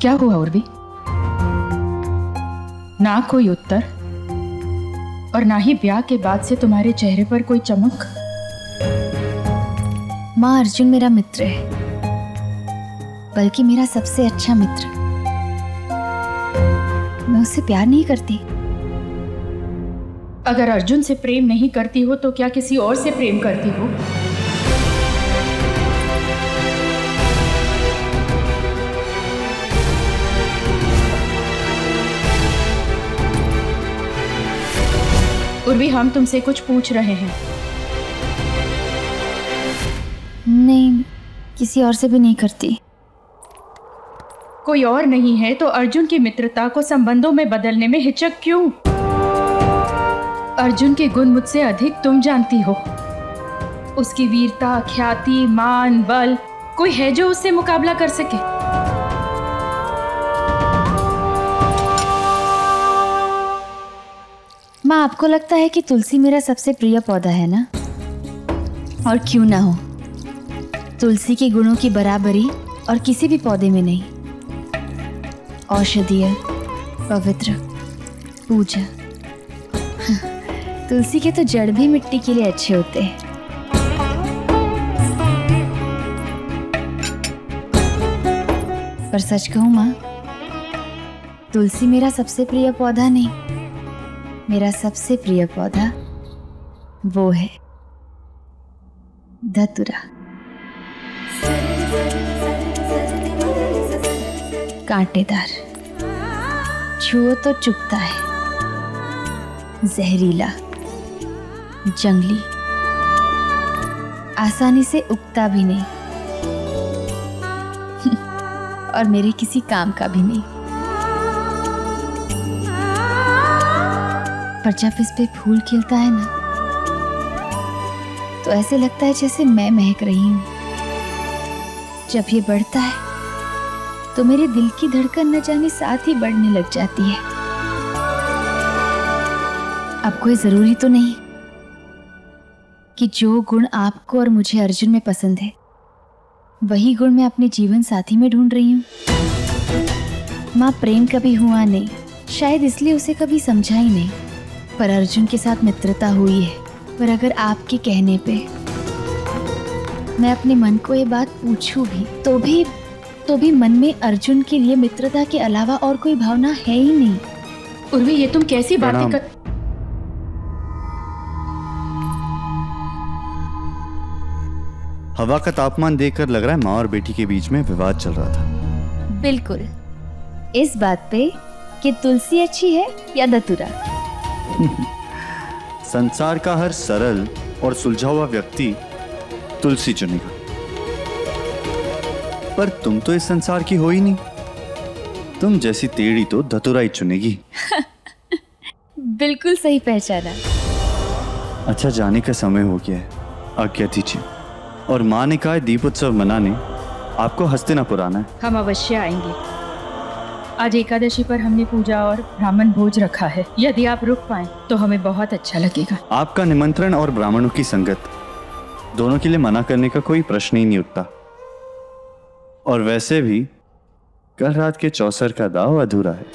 क्या हुआ उर्वी? ना कोई उत्तर और ना ही ब्याह के बाद से तुम्हारे चेहरे पर कोई चमक। माँ, अर्जुन मेरा मित्र है, बल्कि मेरा सबसे अच्छा मित्र। मैं उससे प्यार नहीं करती। अगर अर्जुन से प्रेम नहीं करती हो तो क्या किसी और से प्रेम करती हो? उर्वी, हम तुमसे कुछ पूछ रहे हैं। नहीं, किसी और से भी नहीं करती। कोई और नहीं है तो अर्जुन की मित्रता को संबंधों में बदलने में हिचक क्यों? अर्जुन के गुण मुझसे अधिक तुम जानती हो। उसकी वीरता, ख्याति, मान, बल, कोई है जो उससे मुकाबला कर सके? माँ, आपको लगता है कि तुलसी मेरा सबसे प्रिय पौधा है ना? और क्यों ना हो, तुलसी के गुणों की बराबरी और किसी भी पौधे में नहीं। औषधीय, पवित्र, पूजा। तुलसी के तो जड़ भी मिट्टी के लिए अच्छे होते हैं। पर सच कहूं माँ, तुलसी मेरा सबसे प्रिय पौधा नहीं। मेरा सबसे प्रिय पौधा वो है धतूरा। कांटेदार, छुओ तो चुभता है, जहरीला, जंगली, आसानी से उगता भी नहीं और मेरे किसी काम का भी नहीं। पर जब इस पे फूल खिलता है ना, तो ऐसे लगता है जैसे मैं महक रही हूं। जब ये बढ़ता है तो मेरे दिल की धड़कन न जाने साथ ही बढ़ने लग जाती है। अब कोई जरूरी तो नहीं कि जो गुण आपको और मुझे अर्जुन में पसंद है, वही गुण मैं अपने जीवन साथी में ढूंढ रही हूँ। माँ, प्रेम कभी हुआ नहीं, शायद इसलिए उसे कभी समझा ही नहीं। पर अर्जुन के साथ मित्रता हुई है। पर अगर आपके कहने पे मैं अपने मन को ये बात पूछूं भी तो भी मन में अर्जुन के लिए मित्रता के अलावा और कोई भावना है ही नहीं। उर्वी, ये तुम कैसी बातें कर... हवा का तापमान देखकर लग रहा है माँ और बेटी के बीच में विवाद चल रहा था। बिल्कुल, इस बात पे कि तुलसी अच्छी है या धतूरा। संसार का हर सरल और सुलझा हुआ व्यक्ति तुलसी चुनेगा, पर तुम तो इस संसार की हो ही नहीं। तुम जैसी टेढ़ी तो धतूरा ही चुनेगी। बिल्कुल सही पहचाना। अच्छा, जाने का समय हो गया है, आज्ञा दीजिए। और माँ ने कहा है दीपोत्सव मनाने आपको हस्तिनापुर आना है। हम अवश्य आएंगे। आज एकादशी पर हमने पूजा और ब्राह्मण भोज रखा है। यदि आप रुक पाएं तो हमें बहुत अच्छा लगेगा। आपका निमंत्रण और ब्राह्मणों की संगत दोनों के लिए मना करने का कोई प्रश्न ही नहीं उठता। और वैसे भी कल रात के चौसर का दाव अधूरा है।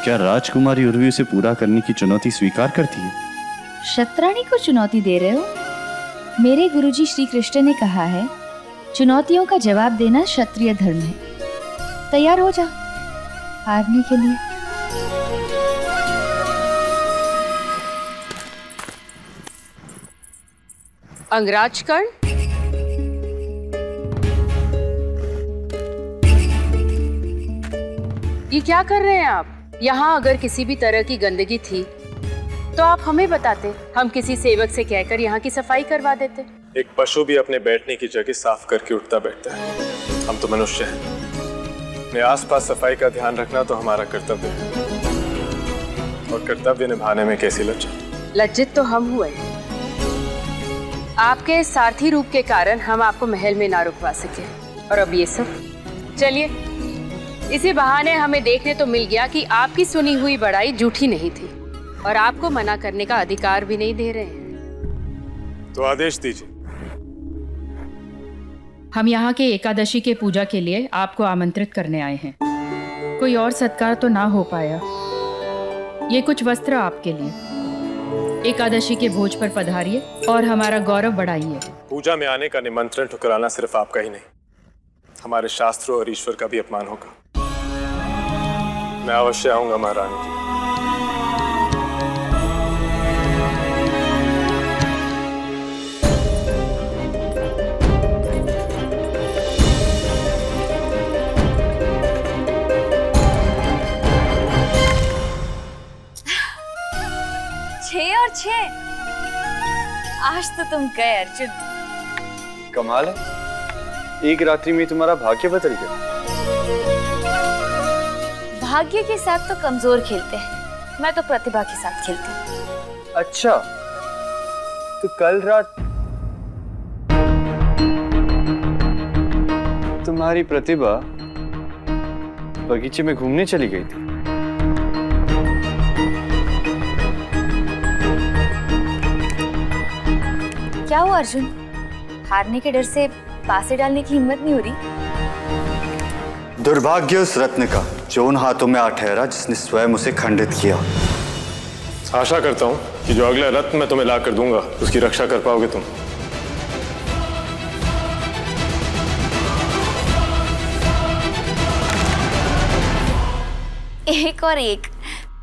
क्या राजकुमारी उर्वी उसे पूरा करने की चुनौती स्वीकार करती है? शतरानी को चुनौती दे रहे हो? मेरे गुरुजी श्री कृष्ण ने कहा है, चुनौतियों का जवाब देना क्षत्रिय धर्म है। तैयार हो जा हारने के लिए। अंगराज कर्ण, ये क्या कर रहे हैं आप? यहाँ अगर किसी भी तरह की गंदगी थी तो आप हमें बताते, हम किसी सेवक से कहकर यहाँ की सफाई करवा देते। एक पशु भी अपने बैठने की जगह साफ करके उठता बैठता है। हम तो मनुष्य हैं, अपने आसपास सफाई का ध्यान रखना तो हमारा कर्तव्य है। और कर्तव्य निभाने में कैसी लज्जित? लज्जित तो हम हुए। आपके सारथी रूप के कारण हम आपको महल में ना रुकवा सके, और अब ये सब। चलिए, इसी बहाने हमें देखने तो मिल गया कि आपकी सुनी हुई बड़ाई झूठी नहीं थी और आपको मना करने का अधिकार भी नहीं दे रहे हैं। तो आदेश दीजिए। हम यहाँ के एकादशी के पूजा के लिए आपको आमंत्रित करने आए हैं। कोई और सत्कार तो ना हो पाया। ये कुछ वस्त्र आपके लिए। एकादशी के भोज पर पधारिए और हमारा गौरव बढ़ाइए। पूजा में आने का निमंत्रण ठुकराना सिर्फ आपका ही नहीं, हमारे शास्त्रों और ईश्वर का भी अपमान होगा। मैं अवश्य आऊंगा महारानी जी। छह और छह, आज तो तुम गए अर्जुन। कमाल है, एक रात्रि में तुम्हारा भाग्य बदल गया। भाग्य के साथ तो कमजोर खेलते हैं, मैं तो प्रतिभा के साथ खेलती हूँ। अच्छा, तो कल रात तुम्हारी प्रतिभा बगीचे में घूमने चली गई थी। क्या हुआ अर्जुन? हारने के डर से पासे डालने की हिम्मत नहीं हो रही? दुर्भाग्य उस रत्न का जो उन हाथों में आ ठहरा जिसने स्वयं उसे खंडित किया। आशा करता हूं कि जो अगला रत्न मैं तुम्हें ला कर दूंगा उसकी रक्षा कर पाओगे तुम। एक और एक,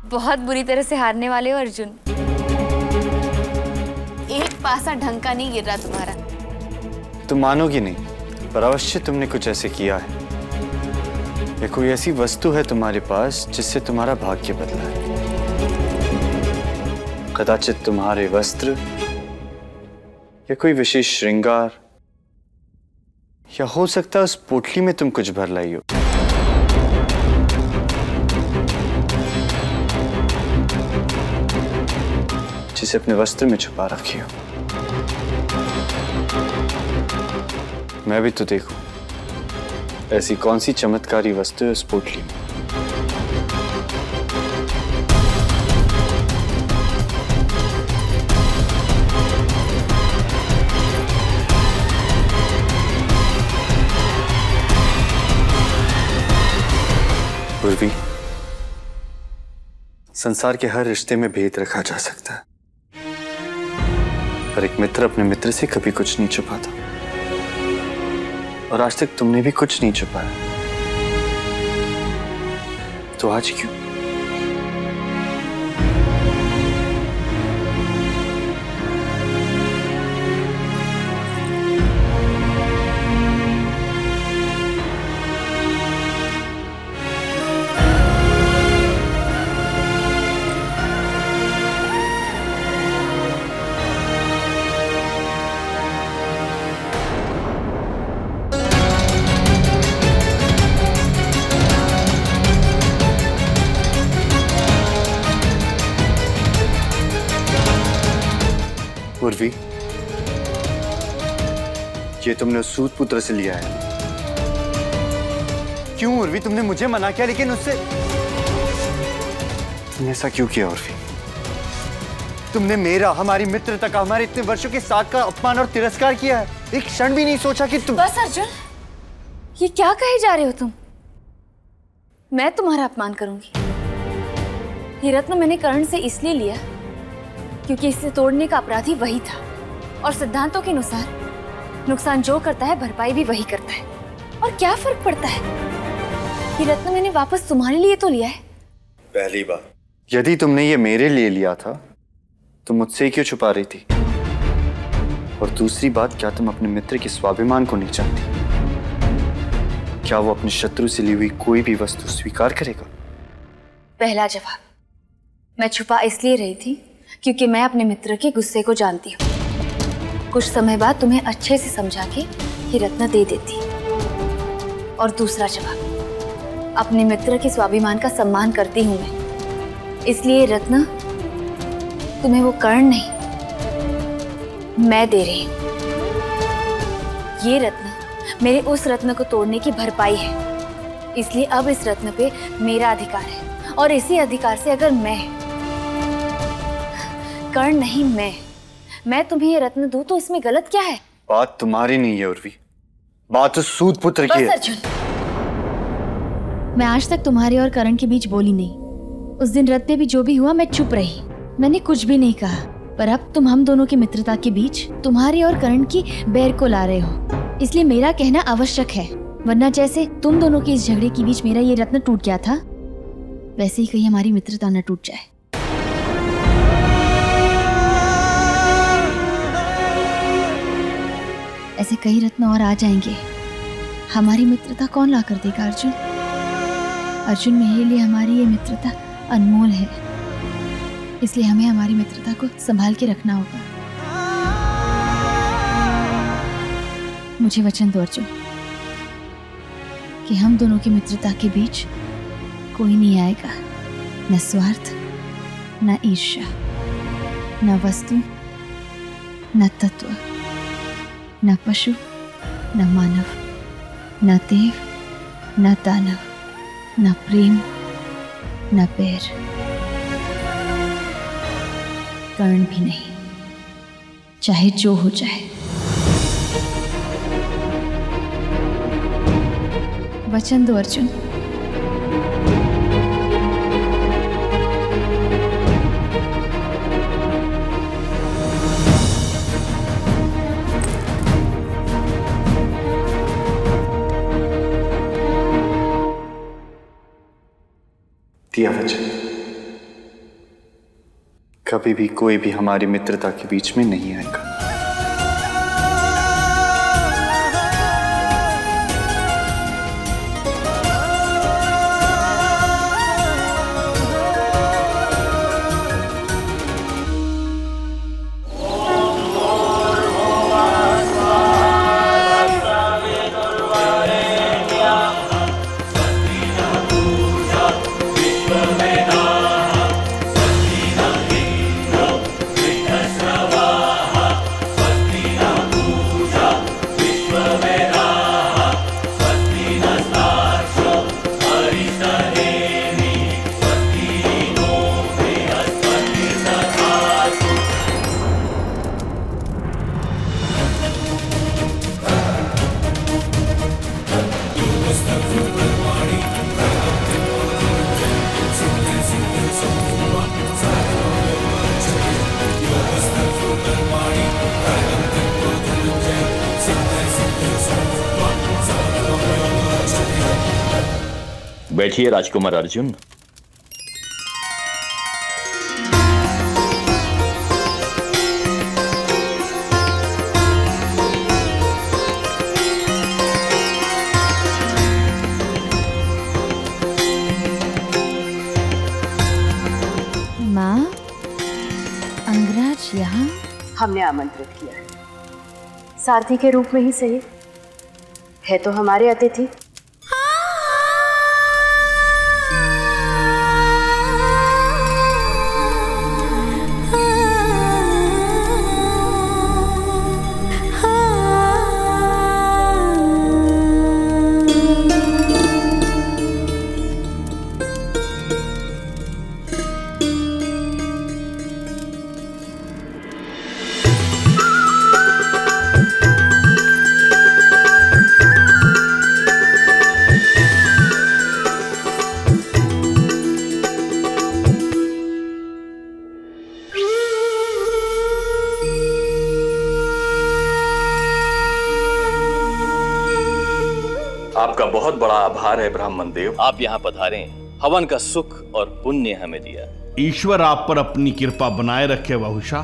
बहुत बुरी तरह से हारने वाले हो अर्जुन। एक पासा ढंग का नहीं गिर रहा तुम्हारा। तुम मानोगी नहीं, पर अवश्य तुमने कुछ ऐसे किया है। या कोई ऐसी वस्तु है तुम्हारे पास जिससे तुम्हारा भाग्य बदला है। कदाचित तुम्हारे वस्त्र या कोई विशेष श्रृंगार, या हो सकता है उस पोटली में तुम कुछ भर लाई हो। जिसे अपने वस्त्र में छुपा रखी हो। मैं भी तो देखूं ऐसी कौन सी चमत्कारी वस्तु है उस पोटली में। उर्वी, संसार के हर रिश्ते में भेद रखा जा सकता है, पर एक मित्र अपने मित्र से कभी कुछ नहीं छुपाता। और आज तक तुमने भी कुछ नहीं छुपाया, तो आज क्यों? उर्वी, ये तुमने उस सूत पुत्र से लिया है। क्यों उर्वी, तुमने मुझे मना किया लेकिन उससे तुमने ऐसा क्यों किया उर्वी? तुमने मेरा, हमारी मित्रता का, हमारे इतने वर्षों के साथ का अपमान और तिरस्कार किया है। एक क्षण भी नहीं सोचा कि तुम। बस अर्जुन, ये क्या कहे जा रहे हो तुम? मैं तुम्हारा अपमान करूंगी? ये रत्न मैंने कर्ण से इसलिए लिया क्योंकि इसे तोड़ने का अपराधी वही था, और सिद्धांतों के अनुसार नुकसान जो करता है भरपाई भी वही करता है। और क्या फर्क पड़ता है? ये रत्न मैंने वापस तुम्हारे लिए तो लिया है। पहली बात, यदि तुमने ये मेरे लिए लिया था तो मुझसे क्यों छुपा रही थी? और दूसरी बात, क्या तुम अपने मित्र के स्वाभिमान को नहीं जानती? क्या वो अपने शत्रु से ली हुई कोई भी वस्तु स्वीकार करेगा? पहला जवाब, मैं छुपा इसलिए रही थी क्योंकि मैं अपने मित्र के गुस्से को जानती हूँ। कुछ समय बाद तुम्हें अच्छे से समझा के ये रत्न दे देती। और दूसरा जवाब, अपने मित्र के स्वाभिमान का सम्मान करती हूँ मैं, इसलिए रत्न तुम्हें वो कर्ण नहीं, मैं दे रही हूँ। ये रत्न मेरे उस रत्न को तोड़ने की भरपाई है, इसलिए अब इस रत्न पे मेरा अधिकार है। और इसी अधिकार से अगर कर्ण नहीं मैं तुम्हें ये रत्न दूं तो इसमें गलत क्या है? बात तुम्हारी नहीं है उर्वी, बात उस सूत पुत्र की है। अर्जुन, मैं आज तक तुम्हारे और करण के बीच बोली नहीं। उस दिन रथ में भी जो भी हुआ मैं चुप रही, मैंने कुछ भी नहीं कहा। पर अब तुम हम दोनों की मित्रता के बीच तुम्हारे और करण की बैर को ला रहे हो, इसलिए मेरा कहना आवश्यक है। वरना जैसे तुम दोनों के इस झगड़े के बीच मेरा ये रत्न टूट गया था, वैसे ही कहीं हमारी मित्रता न टूट जाए। ऐसे कई रत्न और आ जाएंगे, हमारी मित्रता कौन ला कर देगा अर्जुन? अर्जुन, मेरे लिए हमारी ये मित्रता अनमोल है, इसलिए हमें हमारी मित्रता को संभाल के रखना होगा। मुझे वचन दो अर्जुन कि हम दोनों की मित्रता के बीच कोई नहीं आएगा, न स्वार्थ, न ईर्ष्या, न वस्तु, न तत्व, न पशु, न मानव, न देव, न दानव, न प्रेम, न बैर, कर्ण भी नहीं, चाहे जो हो जाए। वचन दो अर्जुन। दिया वचन, कभी भी कोई भी हमारी मित्रता के बीच में नहीं आएगा। बैठिए राजकुमार अर्जुन। माँ, अंगराज यहाँ? हमने आमंत्रित किया है, सारथी के रूप में ही सही, है तो हमारे अतिथि। आपका बहुत बड़ा आभार है ब्राह्मण देव, आप यहाँ पधारे, हवन का सुख और पुण्य हमें दिया। ईश्वर आप पर अपनी कृपा बनाए रखे बहुशा।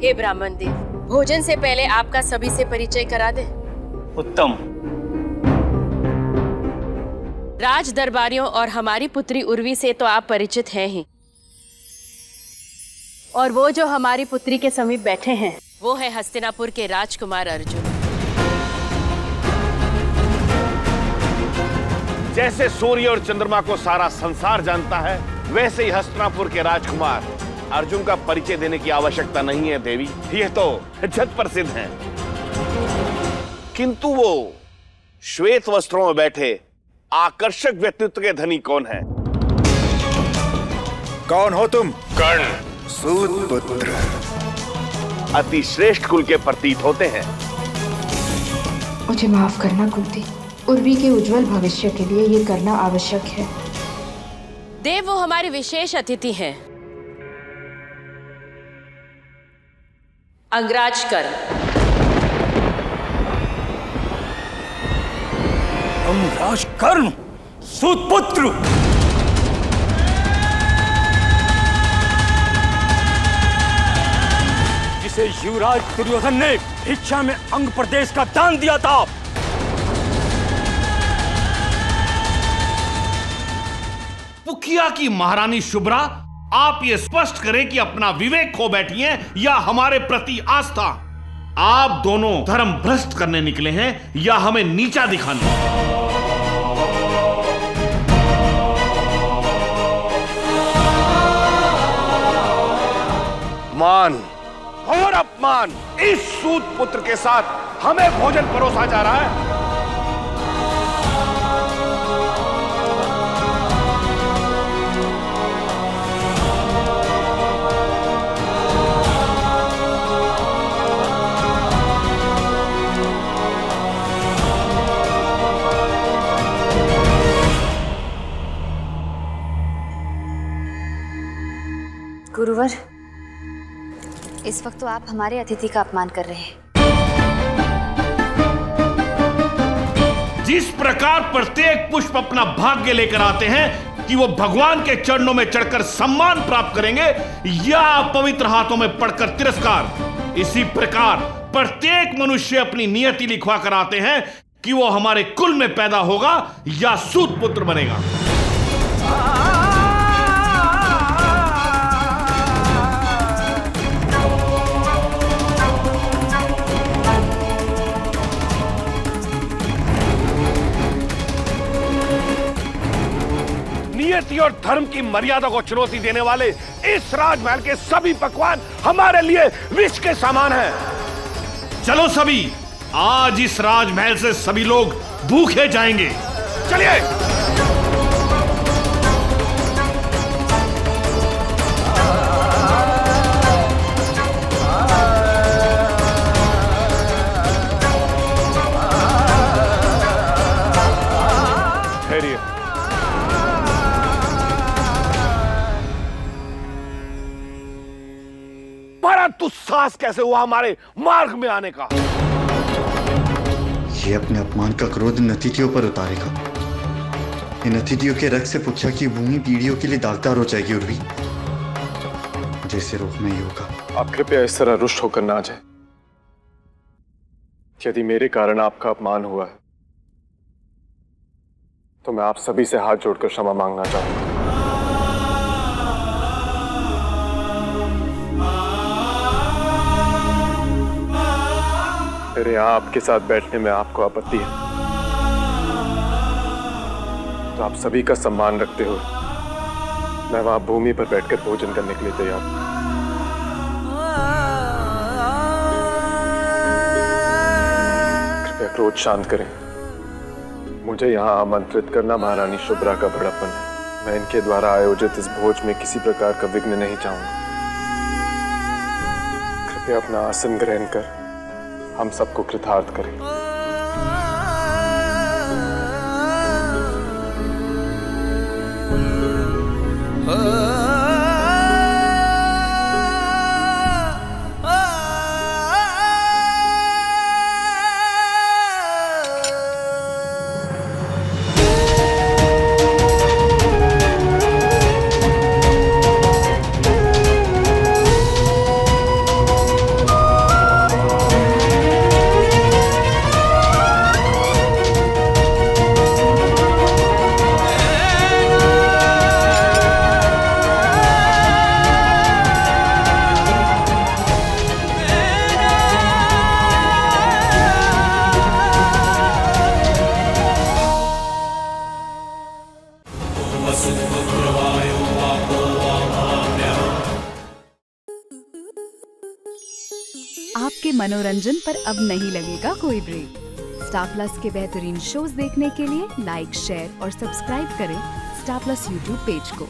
हे ब्राह्मण देव, भोजन से पहले आपका सभी से परिचय करा दे। उत्तम। राज दरबारियों और हमारी पुत्री उर्वी से तो आप परिचित हैं ही, और वो जो हमारी पुत्री के समीप बैठे हैं वो है हस्तिनापुर के राजकुमार अर्जुन। जैसे सूर्य और चंद्रमा को सारा संसार जानता है, वैसे ही हस्तिनापुर के राजकुमार अर्जुन का परिचय देने की आवश्यकता नहीं है देवी, ये तो जग प्रसिद्ध हैं। किंतु वो श्वेत वस्त्रों में बैठे आकर्षक व्यक्तित्व के धनी कौन है? कौन हो तुम? कर्ण। सूत पुत्र। अति श्रेष्ठ कुल के प्रतीत होते हैं। मुझे माफ करना कुंती, उर्वी के उज्जवल भविष्य के लिए ये करना आवश्यक है। देव, वो हमारे विशेष अतिथि हैं। अंगराज कर्ण। अंगराज कर्ण, सूत पुत्र। जिसे युवराज दुर्योधन ने भिक्षा में अंग प्रदेश का दान दिया था। पुखिया की महारानी शुभ्रा, आप ये स्पष्ट करें कि अपना विवेक खो बैठी हैं या हमारे प्रति आस्था। आप दोनों धर्म भ्रष्ट करने निकले हैं या हमें नीचा दिखाने? मान और अपमान, इस सूत पुत्र के साथ हमें भोजन परोसा जा रहा है। गुरुवर, इस वक्त तो आप हमारे अतिथि का अपमान कर रहे हैं। जिस प्रकार प्रत्येक पुष्प अपना भाग्य लेकर आते हैं कि वो भगवान के चरणों में चढ़कर सम्मान प्राप्त करेंगे या पवित्र हाथों में पड़कर तिरस्कार, इसी प्रकार प्रत्येक मनुष्य अपनी नियति लिखवा कर आते हैं कि वो हमारे कुल में पैदा होगा या सूत पुत्र बनेगा। नियति और धर्म की मर्यादा को चुनौती देने वाले इस राजमहल के सभी पकवान हमारे लिए विष के समान हैं। चलो सभी, आज इस राजमहल से सभी लोग भूखे जाएंगे। चलिए। तू साहस कैसे हुआ हमारे मार्ग में आने का? ये अपने अपमान का क्रोध इन अतिथियों पर उतारेगा। इन अतिथियों के रक्त से पुख्या की भूमि पीढ़ियों के लिए दागदार हो जाएगी। उर्वी, मुझे इसे रोकना ही होगा। आप कृपया इस तरह रुष्ट होकर ना जाए। यदि मेरे कारण आपका अपमान हुआ है तो मैं आप सभी से हाथ जोड़कर क्षमा मांगना चाहूंगा। मेरे यहां आपके साथ बैठने में आपको आपत्ति है तो आप सभी का सम्मान रखते हुए मैं वहां भूमि पर बैठकर भोजन करने के लिए तैयार हूं। कृपया क्रोध शांत करें। मुझे यहाँ आमंत्रित करना महारानी शुभ्रा का बड़प्पन है। मैं इनके द्वारा आयोजित इस भोज में किसी प्रकार का विघ्न नहीं चाहूंगा। कृपया अपना आसन ग्रहण कर हम सबको कृतार्थ करें। आपके मनोरंजन पर अब नहीं लगेगा कोई ब्रेक। स्टार प्लस के बेहतरीन शोज देखने के लिए लाइक, शेयर और सब्सक्राइब करें स्टार प्लस यूट्यूब पेज को।